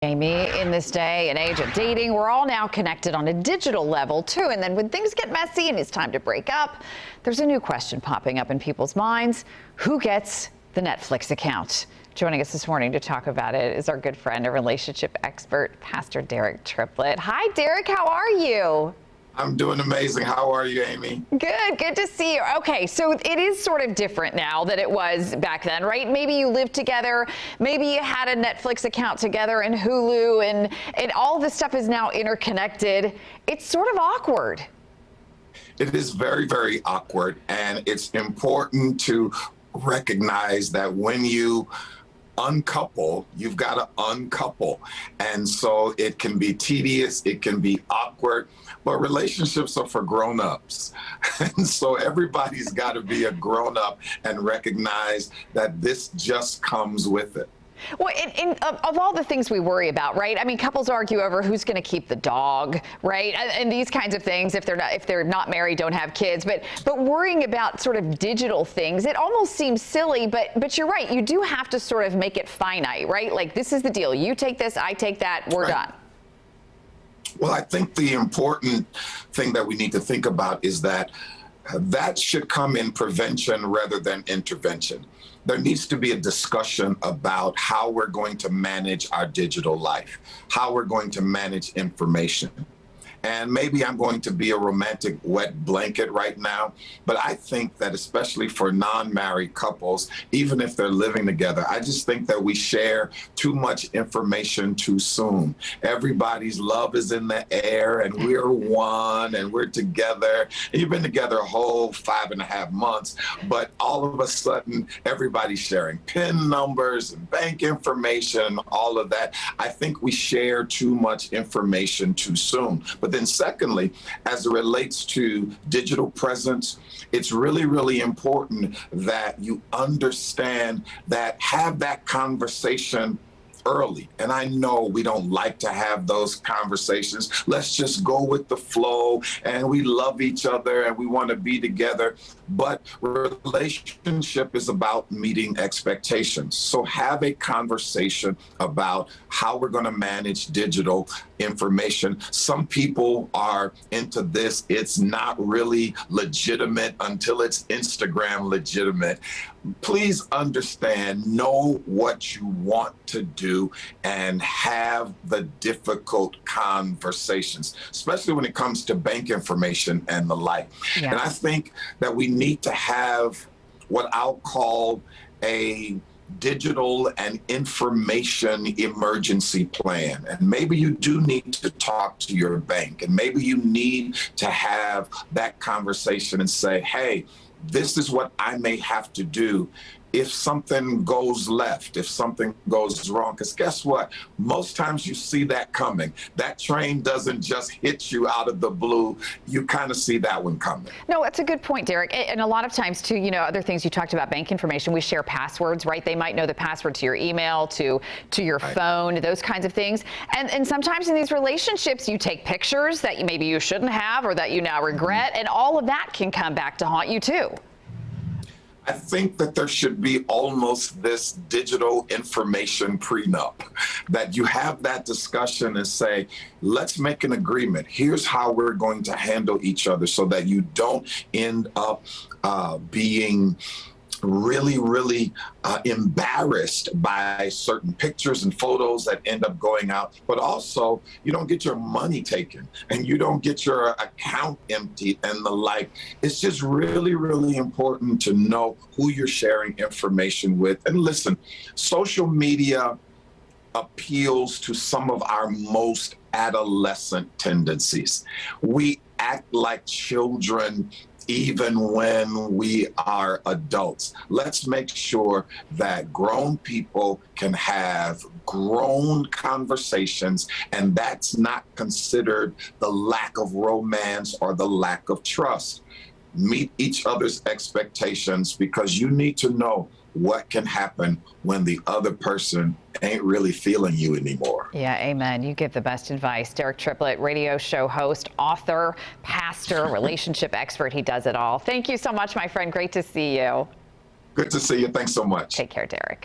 Amy, in this day and age of dating, we're all now connected on a digital level too. And then when things get messy and it's time to break up, there's a new question popping up in people's minds. Who gets the Netflix account? Joining us this morning to talk about it is our good friend, a relationship expert, Pastor Derek Triplett. Hi, Derek. How are you? I'm doing amazing. How are you, Amy? Good to see you. Okay, so it is sort of different now than it was back then, right? Maybe you lived together, maybe you had a Netflix account together and Hulu, and all this stuff is now interconnected. It's sort of awkward. It is very, very awkward, and it's important to recognize that when you uncouple, you've got to uncouple. And so it can be tedious, it can be awkward, but relationships are for grown-ups. And so everybody's got to be a grown-up and recognize that this just comes with it. Well, of all the things we worry about, right? I mean, couples argue over who's going to keep the dog, right? And these kinds of things, if they're not married, don't have kids. But worrying about sort of digital things, it almost seems silly. But you're right. You do have to sort of make it finite, right? Like, this is the deal. You take this, I take that. We're done. Well, I think the important thing that we need to think about is that that should come in prevention rather than intervention. There needs to be a discussion about how we're going to manage our digital life, how we're going to manage information. And maybe I'm going to be a romantic wet blanket right now, but I think that especially for non-married couples, even if they're living together, I just think that we share too much information too soon. Everybody's love is in the air and we're one and we're together. And you've been together a whole 5.5 months, but all of a sudden, everybody's sharing PIN numbers and bank information, all of that. I think we share too much information too soon. But then secondly, as it relates to digital presence, it's really, really important that you understand that, have that conversation early. And I know we don't like to have those conversations. Let's just go with the flow, and we love each other and we want to be together. But relationship is about meeting expectations. So have a conversation about how we're going to manage digital information. Some people are into this. It's not really legitimate until it's Instagram legitimate. Please understand, know what you want to do, and have the difficult conversations, especially when it comes to bank information and the like. Yeah. And I think that we need to have what I'll call a digital and information emergency plan. And maybe you do need to talk to your bank, and maybe you need to have that conversation and say, hey, this is what I may have to do if something goes left, if something goes wrong. Because guess what? Most times you see that coming. That train doesn't just hit you out of the blue. You kind of see that one coming. No, that's a good point, Derek. And a lot of times, too, you know, other things you talked about, bank information, we share passwords, right? They might know the password to your email, to your phone, those kinds of things. And sometimes in these relationships, you take pictures that maybe you shouldn't have or that you now regret, and all of that can come back to haunt you, too. I think that there should be almost this digital information prenup, that you have that discussion and say, let's make an agreement. Here's how we're going to handle each other so that you don't end up being really, really embarrassed by certain pictures and photos that end up going out, but also you don't get your money taken and you don't get your account emptied and the like. It's just really, really important to know who you're sharing information with. And listen, social media appeals to some of our most adolescent tendencies. We act like children even when we are adults. Let's make sure that grown people can have grown conversations, and that's not considered the lack of romance or the lack of trust. Meet each other's expectations, because you need to know what can happen when the other person ain't really feeling you anymore. Yeah, amen. You give the best advice. Derek Triplett, radio show host, author, pastor, relationship expert. He does it all. Thank you so much, my friend. Great to see you. Good to see you. Thanks so much. Take care, Derek.